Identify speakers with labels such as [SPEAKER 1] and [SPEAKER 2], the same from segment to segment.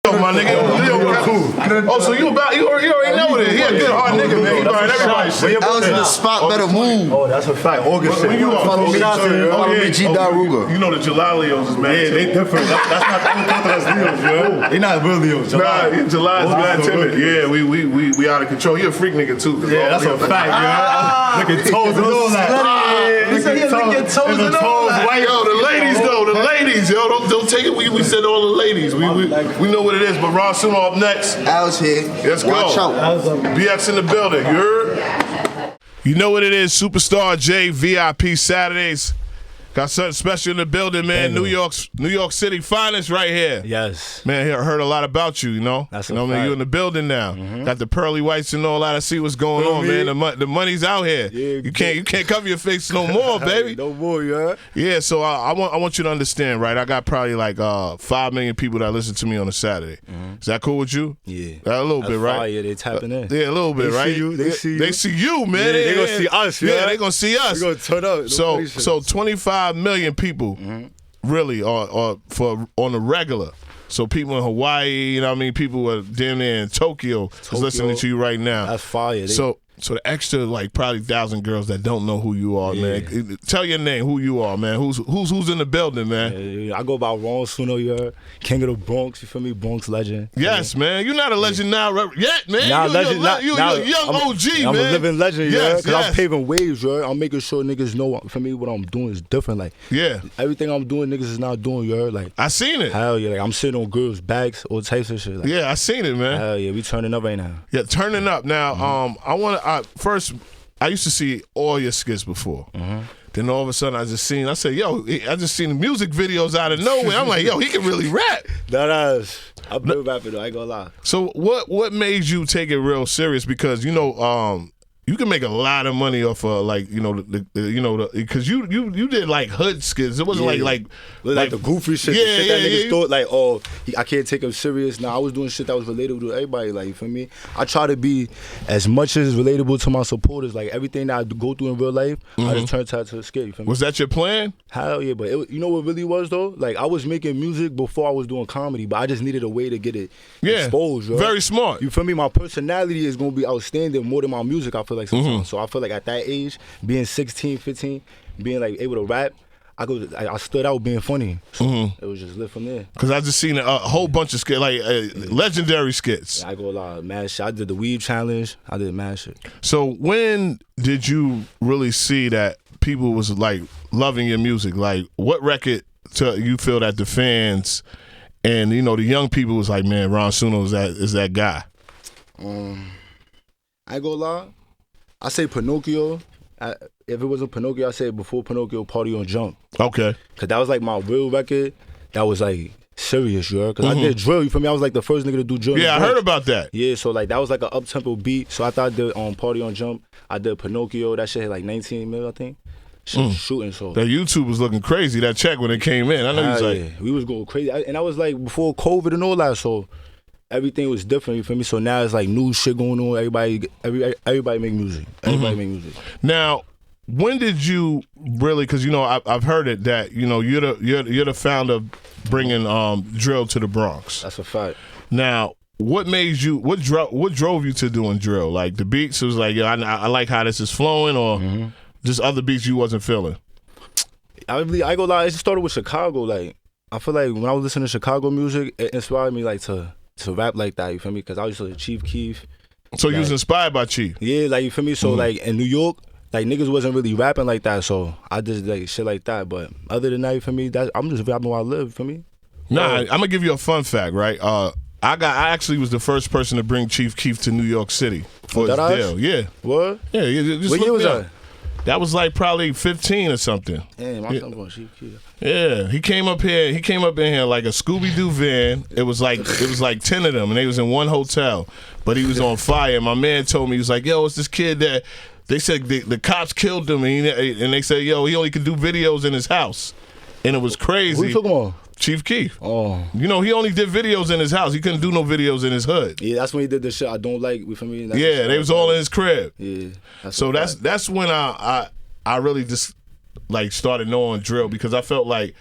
[SPEAKER 1] My nigga, oh, so you already know it. He a good hard nigga, man. He behind everybody.
[SPEAKER 2] I was in the spot, better move.
[SPEAKER 3] Oh, that's a fact. August.
[SPEAKER 1] When you
[SPEAKER 2] Follow me, G. Daruga.
[SPEAKER 1] You know the July Leos is mad.
[SPEAKER 3] Yeah, they different. That's not the only country that's Leos, yo. They not real Leos.
[SPEAKER 1] Nah, July is mad timid. Yeah, we out of control. He a freak nigga too.
[SPEAKER 3] Yeah, that's a fact, yo. Look at toes and all that.
[SPEAKER 2] He said he look at toes and all that.
[SPEAKER 1] Yo, the ladies, yo, don't take it. We said all the ladies. We know what it is. But Ron Suno up next.
[SPEAKER 2] Al's here.
[SPEAKER 1] Let's go.
[SPEAKER 2] Watch out.
[SPEAKER 1] BX in the building. You heard? You know what it is. Superstar J VIP Saturdays. Got something special in the building, man. New York City finest right here.
[SPEAKER 3] Yes.
[SPEAKER 1] Man, I heard a lot about you, you know?
[SPEAKER 3] That's
[SPEAKER 1] you know, man, you in the building now. Got the pearly whites and all that. I see what's going on, man. The money's out here.
[SPEAKER 3] Yeah,
[SPEAKER 1] you can't cover your face no more, baby.
[SPEAKER 3] No more, yeah.
[SPEAKER 1] Yeah, so I want you to understand, right? I got probably like 5 million people that listen to me on a Saturday. Is that cool with you?
[SPEAKER 3] Yeah.
[SPEAKER 1] A little bit, right?
[SPEAKER 3] Yeah, they tapping in.
[SPEAKER 1] Yeah, a little bit, right?
[SPEAKER 3] They see you.
[SPEAKER 1] They see you, man.
[SPEAKER 3] Yeah, they gonna see us,
[SPEAKER 1] yeah. They gonna see us.
[SPEAKER 3] We gonna turn up.
[SPEAKER 1] So 25 million people really are on the regular. So people in Hawaii, you know what I mean? People are down there in Tokyo is listening to you right now.
[SPEAKER 3] That's fire.
[SPEAKER 1] So the extra like probably 1,000 girls that don't know who you are, man. Tell your name, who you are, man. Who's in the building, man?
[SPEAKER 3] Yeah. I go by Ron Suno, you heard? King of the Bronx, you feel me? Bronx legend.
[SPEAKER 1] Yes, man. You're not a legend now yet, man.
[SPEAKER 3] Nah,
[SPEAKER 1] You're a young OG, man.
[SPEAKER 3] I'm a living legend, yeah.
[SPEAKER 1] Yes,
[SPEAKER 3] Because I'm paving waves, yo. I'm making sure niggas know, for me, what I'm doing is different. Like, everything I'm doing, niggas is not doing, yo. Like,
[SPEAKER 1] I seen it.
[SPEAKER 3] Hell yeah. Like, I'm sitting on girls' backs, all types of shit. Like,
[SPEAKER 1] yeah, I seen it, man.
[SPEAKER 3] Hell yeah. We turning up right now.
[SPEAKER 1] Yeah, turning up. Now, I used to see all your skits before. Then all of a sudden, I said, yo, I just seen the music videos out of nowhere. I'm like, yo, he can really rap.
[SPEAKER 3] I've been rapping though, I ain't gonna lie.
[SPEAKER 1] So what made you take it real serious? Because, you know, you can make a lot of money off of because you did like hood skits. It wasn't like
[SPEAKER 3] the goofy shit.
[SPEAKER 1] Yeah,
[SPEAKER 3] the shit that niggas
[SPEAKER 1] yeah.
[SPEAKER 3] thought like, oh, I can't take him serious. Nah, I was doing shit that was relatable to everybody. Like, you feel me? I try to be as much as relatable to my supporters. Like everything that I go through in real life, I just turned to a skit. You feel me?
[SPEAKER 1] Was that your plan?
[SPEAKER 3] Hell yeah, but you know what really was though? Like I was making music before I was doing comedy, but I just needed a way to get it exposed. Right?
[SPEAKER 1] Very smart.
[SPEAKER 3] You feel me? My personality is gonna be outstanding more than my music. I feel like sometimes. So I feel like at that age, being 16, 15, being like able to rap, I stood out being funny. So it was just lit from there.
[SPEAKER 1] Because I just seen a whole bunch of skits, like legendary skits.
[SPEAKER 3] Yeah, I go a lot of mad shit. I did the weed challenge. I did mad shit.
[SPEAKER 1] So when did you really see that people was like loving your music? Like what record you feel that the fans and you know the young people was like, man, Ron Suno is that guy?
[SPEAKER 3] I go a lot. I say Pinocchio. If it wasn't Pinocchio, I say before Pinocchio, Party on Jump.
[SPEAKER 1] Okay.
[SPEAKER 3] Cause that was like my real record. That was like serious, yo. Cause I did drill. You feel me? I was like the first nigga to do drill.
[SPEAKER 1] Yeah, I heard about that.
[SPEAKER 3] Yeah, so like that was like an up tempo beat. So I thought I did Party on Jump. I did Pinocchio. That shit had like 19 mil, I think. Shooting so.
[SPEAKER 1] That YouTube was looking crazy. That check when it came in. I know you was like,
[SPEAKER 3] we was going crazy, and I was like before COVID and all that. So. Everything was different, you feel me? So now it's like new shit going on. Everybody make music. Everybody make music.
[SPEAKER 1] Now, when did you really? Because you know I've heard it that you know you're the founder of bringing drill to the Bronx.
[SPEAKER 3] That's a fact.
[SPEAKER 1] Now, what made you? What drove you to doing drill? Like the beats, it was like I like how this is flowing, or just other beats you wasn't feeling.
[SPEAKER 3] I go lie. It just started with Chicago. Like I feel like when I was listening to Chicago music, it inspired me like to rap like that, you feel me? Because I was to Chief Keef.
[SPEAKER 1] So you was inspired by Chief?
[SPEAKER 3] Yeah, like, you feel me? So, like, in New York, like, niggas wasn't really rapping like that, so I just, like, shit like that. But other than that, you feel me? I'm just rapping where I live, you feel me?
[SPEAKER 1] Nah, I'm going to give you a fun fact, right? I actually was the first person to bring Chief Keef to New York City for his deal. Yeah.
[SPEAKER 3] What?
[SPEAKER 1] Yeah, just
[SPEAKER 3] what year was that?
[SPEAKER 1] That was like probably 15 or something.
[SPEAKER 3] Damn, I'm talking about Chief Keef.
[SPEAKER 1] Yeah, he came up in here like a Scooby-Doo van. It was like 10 of them, and they was in one hotel. But he was on fire. My man told me, he was like, yo, it's this kid that they said the cops killed him, and they said, yo, he only could do videos in his house. And it was crazy.
[SPEAKER 3] Who you talking about?
[SPEAKER 1] Chief Keef.
[SPEAKER 3] Oh.
[SPEAKER 1] You know, he only did videos in his house. He couldn't do no videos in his hood.
[SPEAKER 3] Yeah, that's when he did the shit I don't like, you feel me?
[SPEAKER 1] Yeah, they was all in his crib.
[SPEAKER 3] Yeah.
[SPEAKER 1] So that's when I really just like started knowing drill because I felt like,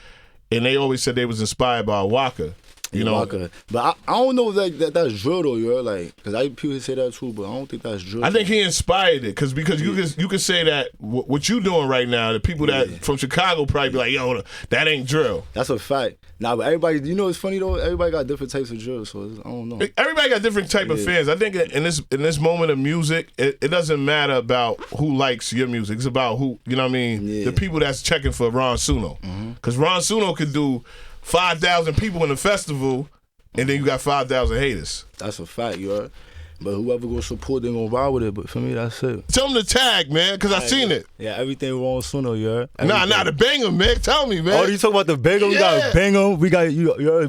[SPEAKER 1] and they always said they was inspired by Waka. You know,
[SPEAKER 3] but I don't know if that's drill though, yo. Like, cause people say that too, but I don't think that's drill.
[SPEAKER 1] I think he inspired it, because you can say that what you doing right now, the people that from Chicago probably be like, yo, that ain't drill.
[SPEAKER 3] That's a fact. Nah, but everybody, you know, it's funny though. Everybody got different types of drill, so I don't know.
[SPEAKER 1] Everybody got different type of fans. I think in this moment of music, it doesn't matter about who likes your music. It's about who, you know what I mean. The people that's checking for Ron Suno, because Ron Suno could do 5,000 people in the festival, and then you got 5,000 haters.
[SPEAKER 3] That's a fact, you heard? But whoever gonna support, they gonna ride with it. But for me, that's it.
[SPEAKER 1] Tell them to tag, man, because I seen it.
[SPEAKER 3] Yeah, everything wrong Suno, you heard?
[SPEAKER 1] Nah, the banger, man. Tell me, man.
[SPEAKER 3] Oh, you talking about the banger? We got banger. We got we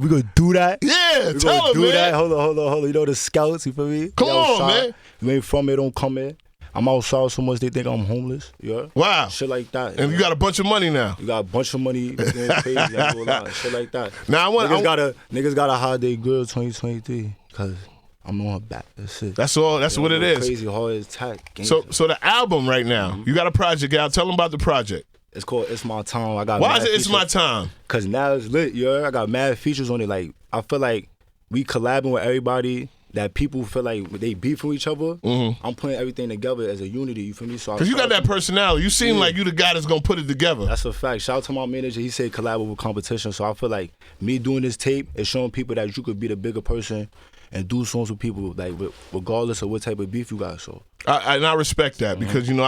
[SPEAKER 3] gonna do that.
[SPEAKER 1] Yeah,
[SPEAKER 3] we
[SPEAKER 1] tell them, man.
[SPEAKER 3] That. Hold on. You know the scouts, you feel me?
[SPEAKER 1] Come on, man.
[SPEAKER 3] You ain't from it, don't come in. I'm outside so much they think I'm homeless. Yeah.
[SPEAKER 1] Wow.
[SPEAKER 3] Shit like that.
[SPEAKER 1] And you got a bunch of money now.
[SPEAKER 3] You got a bunch of money. Crazy. Shit like that.
[SPEAKER 1] Now
[SPEAKER 3] niggas gotta hide their girl 2023 because I'm on her back. That's it.
[SPEAKER 1] That's all. That's what it is.
[SPEAKER 3] Crazy hard attack.
[SPEAKER 1] So the album right now, you got a project out. Tell them about the project.
[SPEAKER 3] It's called It's My Time. I got.
[SPEAKER 1] Why is it It's My Time?
[SPEAKER 3] Cause now it's lit. Yeah. I got mad features on it. Like I feel like we collabing with everybody. That people feel like they beef with each other. I'm putting everything together as a unity. You feel me? So
[SPEAKER 1] because you got that personality. You seem like you the guy that's gonna put it together.
[SPEAKER 3] That's a fact. Shout out to my manager. He said collab with competition. So I feel like me doing this tape is showing people that you could be the bigger person and do songs with people like regardless of what type of beef you got. So
[SPEAKER 1] I respect that because you know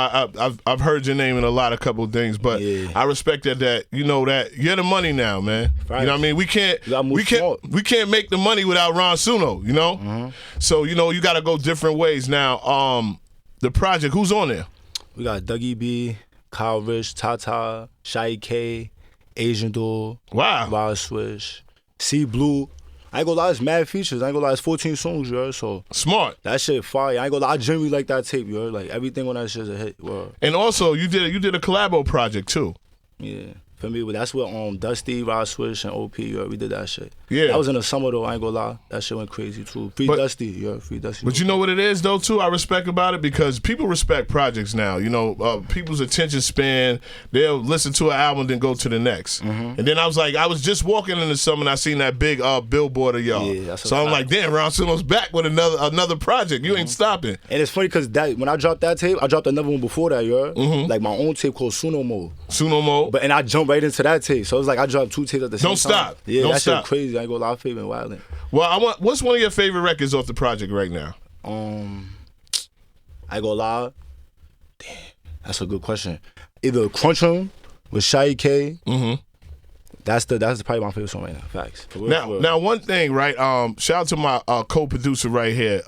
[SPEAKER 1] I've heard your name in a couple of things, but I respect that you know that you're the money now, man. Right. You know what I mean? We can't make the money without Ron Suno. You know, so you know you got to go different ways now. The project, who's on there?
[SPEAKER 3] We got Dougie B, Kyle Rich, Tata, Shy K, Asian Door, Wild Swish, C Blue. I ain't gonna lie, it's mad features. I ain't gonna lie, it's 14 songs, you heard? So
[SPEAKER 1] smart.
[SPEAKER 3] That shit fire. I ain't gonna lie, I genuinely like that tape, you heard? Like everything on that shit's a hit. Word.
[SPEAKER 1] And also, you did a collabo project too.
[SPEAKER 3] Yeah. For me, but that's what Dusty, Rod Swish, and OP, you heard? We did that shit.
[SPEAKER 1] Yeah.
[SPEAKER 3] That was in the summer though, I ain't gonna lie. That shit went crazy too. Free Dusty.
[SPEAKER 1] But you know what it is though too, I respect about it because people respect projects now. You know, people's attention span, they'll listen to an album then go to the next. And then I was just walking in the summer and I seen that big billboard of y'all. Yeah, so I'm like, damn, Ron Suno's back with another project. You ain't stopping.
[SPEAKER 3] And it's funny because when I dropped that tape, I dropped another one before that, you heard? Like my own tape called Suno Mode.
[SPEAKER 1] Suno Mode.
[SPEAKER 3] And I jumped right into that tape. So it's like I dropped 2 tapes at the same time.
[SPEAKER 1] Don't stop.
[SPEAKER 3] Yeah,
[SPEAKER 1] Don't
[SPEAKER 3] that
[SPEAKER 1] stop.
[SPEAKER 3] shit crazy. I ain't gonna lie, I've been wildin'.
[SPEAKER 1] Well, what's one of your favorite records off the project right now?
[SPEAKER 3] I ain't gonna lie. Damn, that's a good question. Either Crunch 'Em with Shy K. That's probably my favorite song right now. Facts.
[SPEAKER 1] Now, one thing, right? Shout out to my co-producer right here,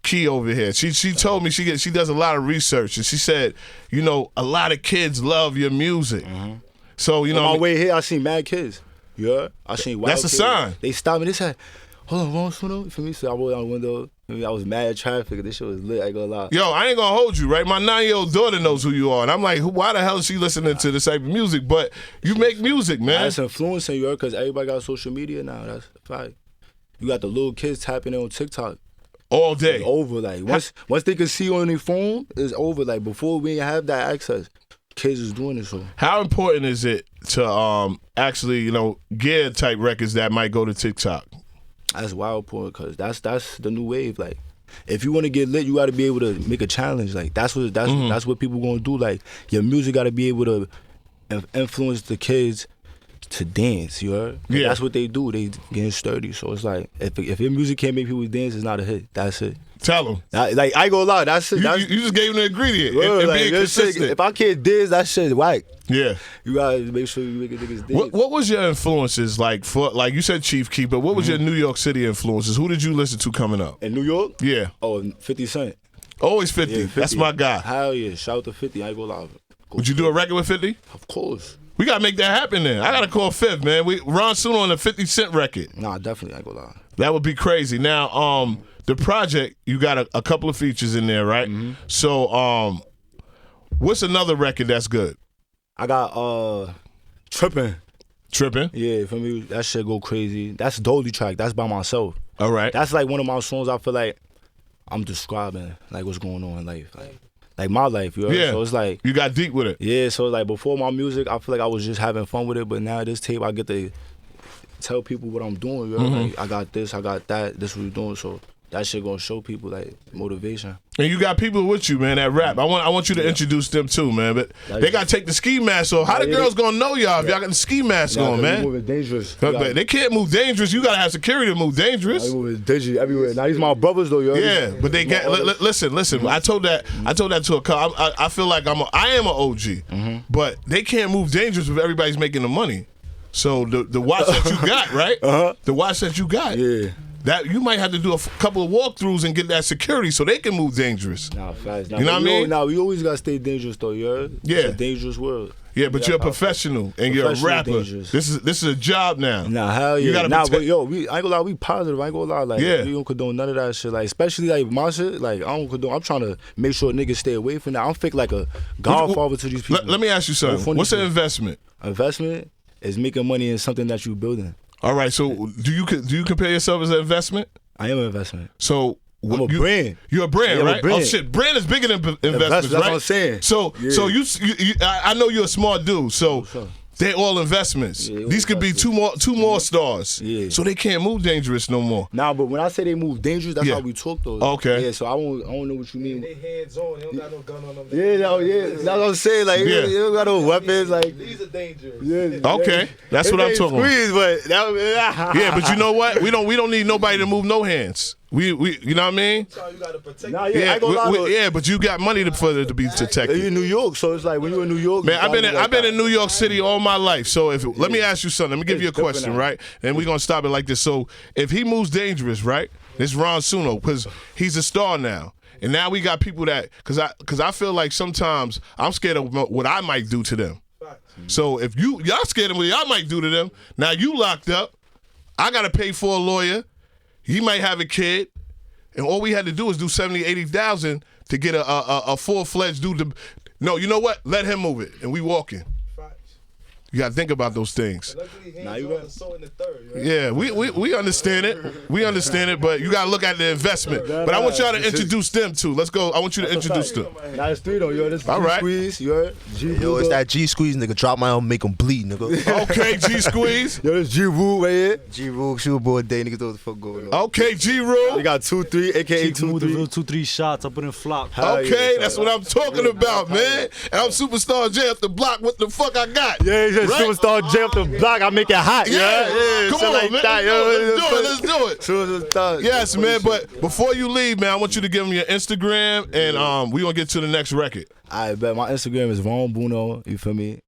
[SPEAKER 1] Key over here. She told me she does a lot of research, and she said, you know, a lot of kids love your music. So you know,
[SPEAKER 3] on my way here, I seen mad kids. Yeah, I seen wild
[SPEAKER 1] That's a
[SPEAKER 3] kids.
[SPEAKER 1] sign.
[SPEAKER 3] They stopped me. They said, "Hold on, Ron Suno." For me, so I rolled down the window. I was mad at traffic. This shit was lit. I ain't gonna lie.
[SPEAKER 1] Yo, I ain't gonna hold you, right? My 9-year-old daughter knows who you are, and I'm like, why the hell is she listening to this type of music? But you make music, man.
[SPEAKER 3] That's influencing you, because everybody got social media now. That's a fact. You got the little kids tapping in on TikTok
[SPEAKER 1] all day.
[SPEAKER 3] It's over. Like once they can see on their phone, it's over. Like before we didn't have that access. Kids is doing it. So
[SPEAKER 1] how important is it to actually, you know, gear type records that might go to TikTok?
[SPEAKER 3] That's wild important because that's the new wave. Like if you want to get lit, you got to be able to make a challenge. Like that's what people gonna do. Like your music got to be able to influence the kids to dance. You heard? Yeah. That's what they do. They getting sturdy. So it's like if your music can't make people dance, it's not a hit. That's it.
[SPEAKER 1] Tell them.
[SPEAKER 3] Like I ain't gonna lie, that's it.
[SPEAKER 1] You just gave them the ingredient. And
[SPEAKER 3] like,
[SPEAKER 1] being consistent.
[SPEAKER 3] Shit, if I can't dance, that shit whack.
[SPEAKER 1] Yeah.
[SPEAKER 3] You gotta make sure you make a niggas dance.
[SPEAKER 1] What was your influences like for you said Chief Keef, but what was your New York City influences? Who did you listen to coming up?
[SPEAKER 3] In New York?
[SPEAKER 1] Yeah.
[SPEAKER 3] Oh, 50 Cent.
[SPEAKER 1] Always 50. Yeah, 50. That's my guy.
[SPEAKER 3] Hell yeah. Shout out to 50. I ain't gonna lie.
[SPEAKER 1] Would you do a record with 50?
[SPEAKER 3] Of course.
[SPEAKER 1] We gotta make that happen then. I gotta call Fifth, man. Ron Suno on a 50 Cent record.
[SPEAKER 3] Nah, definitely. I ain't gonna lie.
[SPEAKER 1] That would be crazy. Now, the project, you got a couple of features in there, right? So, what's another record that's good?
[SPEAKER 3] I got Trippin'.
[SPEAKER 1] Trippin'?
[SPEAKER 3] Yeah, for me, that shit go crazy. That's Dolly track. That's by myself.
[SPEAKER 1] All right.
[SPEAKER 3] That's like one of my songs I feel like I'm describing like what's going on in life. Like my life, you know?
[SPEAKER 1] Yeah.
[SPEAKER 3] So it's like
[SPEAKER 1] you got deep with it.
[SPEAKER 3] Yeah, so like before my music, I feel like I was just having fun with it, but now this tape I get to tell people what I'm doing. You know? Like, I got this, I got that. This what we doing. So that shit gonna show people like motivation.
[SPEAKER 1] And you got people with you, man, that rap. I want you to introduce them too, man. But they gotta take the ski mask off. How the girls gonna know y'all if y'all got the ski mask on, man?
[SPEAKER 3] Moving dangerous.
[SPEAKER 1] They can't move dangerous. You gotta have security to move dangerous.
[SPEAKER 3] Moving dangerous everywhere. Now these my brothers though, yo.
[SPEAKER 1] Yeah, but they get listen. I told that to a couple. I feel like I am an OG, but they can't move dangerous if everybody's making the money. So the watch that you got, right? The watch that you got.
[SPEAKER 3] Yeah.
[SPEAKER 1] That you might have to do a couple of walkthroughs and get that security so they can move dangerous.
[SPEAKER 3] Nah, facts.
[SPEAKER 1] You know what I mean?
[SPEAKER 3] Nah, we always gotta stay dangerous though, you heard?
[SPEAKER 1] Yeah.
[SPEAKER 3] It's a dangerous world.
[SPEAKER 1] Yeah, but you're a professional and you're a rapper.
[SPEAKER 3] Dangerous.
[SPEAKER 1] This is a job now.
[SPEAKER 3] Nah, hell yeah.
[SPEAKER 1] You gotta
[SPEAKER 3] but yo, I ain't gonna lie, we positive. I ain't gonna lie, like we don't condone none of that shit. Like especially like my shit, like I don't condone. I'm trying to make sure niggas stay away from that. I'm fake like a godfather to these people.
[SPEAKER 1] Let me ask you something. What's an investment?
[SPEAKER 3] Investment is making money in something that you building.
[SPEAKER 1] All right, so do you compare yourself as an investment?
[SPEAKER 3] I am an investment.
[SPEAKER 1] So
[SPEAKER 3] I'm a brand.
[SPEAKER 1] You're a brand, right?
[SPEAKER 3] Brand.
[SPEAKER 1] Oh shit, brand is bigger than investments,
[SPEAKER 3] That's
[SPEAKER 1] right?
[SPEAKER 3] what I'm saying.
[SPEAKER 1] So I know you're a smart dude. So
[SPEAKER 3] Sure.
[SPEAKER 1] they're all investments.
[SPEAKER 3] Yeah,
[SPEAKER 1] These could be two more stars.
[SPEAKER 3] Yeah.
[SPEAKER 1] So they can't move dangerous no more.
[SPEAKER 3] Nah, but when I say they move dangerous, that's how we talk though.
[SPEAKER 1] Okay.
[SPEAKER 3] Yeah, so I don't know what you mean.
[SPEAKER 4] They hands on. They don't got no gun on them.
[SPEAKER 3] Yeah, that's what I'm saying. Like,
[SPEAKER 1] Yeah.
[SPEAKER 3] they don't got no weapons. Like,
[SPEAKER 4] These are dangerous.
[SPEAKER 3] yeah.
[SPEAKER 1] Okay, that's what I'm talking about.
[SPEAKER 3] Squeeze, but that,
[SPEAKER 1] Yeah, but you know what? We don't need nobody to move no hands. We you know what I mean?
[SPEAKER 4] So you gotta protect.
[SPEAKER 3] Nah, yeah, I ain't gonna lie, though.
[SPEAKER 1] Yeah, but you got money for it to be
[SPEAKER 3] You
[SPEAKER 1] protected.
[SPEAKER 3] in New York, so it's like when you in New York.
[SPEAKER 1] Man,
[SPEAKER 3] you
[SPEAKER 1] I've been in New York City all my life. So let me ask you something. Let me give you a
[SPEAKER 3] It's different
[SPEAKER 1] question,
[SPEAKER 3] now.
[SPEAKER 1] right? And we're gonna stop it like this. So if he moves dangerous, right? This Ron Suno, because he's a star now. And now we got people that cause I feel like sometimes I'm scared of what I might do to them. So if y'all scared of what y'all might do to them, now you locked up. I gotta pay for a lawyer. He might have a kid. And all we had to do is do 70, 80,000 to get a full-fledged dude. No, you know what? Let him move it, and we walking. You got to think about those things.
[SPEAKER 4] Luckily, hands
[SPEAKER 3] you
[SPEAKER 4] on
[SPEAKER 3] right.
[SPEAKER 4] the soul in the third. Right?
[SPEAKER 1] Yeah, we understand it. We understand it, but you got to look at the investment. But I want y'all to introduce them too. Let's go. I want you to introduce them.
[SPEAKER 3] Nah, it's three though, yo. This
[SPEAKER 1] All right.
[SPEAKER 3] Squeeze, you heard?
[SPEAKER 2] Yo, it's that G Squeeze nigga. Drop my own, make him bleed, nigga.
[SPEAKER 1] Okay, G Squeeze.
[SPEAKER 3] Yo, this G Woo right here.
[SPEAKER 2] G Rule, shoot boy day, niggas know what the fuck going on.
[SPEAKER 1] Okay, G Rule.
[SPEAKER 3] We got 2-3, aka
[SPEAKER 5] Keep moving the
[SPEAKER 3] 2-3.
[SPEAKER 5] real 2-3 shots. I put in flop.
[SPEAKER 3] Hell
[SPEAKER 1] Okay,
[SPEAKER 3] yeah,
[SPEAKER 1] that's what I'm talking about, man. And I'm Superstar J off the block. What the fuck I got?
[SPEAKER 3] Yeah, he's just
[SPEAKER 1] Right?
[SPEAKER 3] Superstar J up the block. I make it hot.
[SPEAKER 1] Yeah, come
[SPEAKER 3] shit
[SPEAKER 1] on,
[SPEAKER 3] like
[SPEAKER 1] man.
[SPEAKER 3] that, yo.
[SPEAKER 1] Let's do it.
[SPEAKER 3] Superstar.
[SPEAKER 1] Yes, man. But before you leave, man, I want you to give them your Instagram, and we gonna get to the next record.
[SPEAKER 3] I bet my Instagram is Ron Buno. You feel me?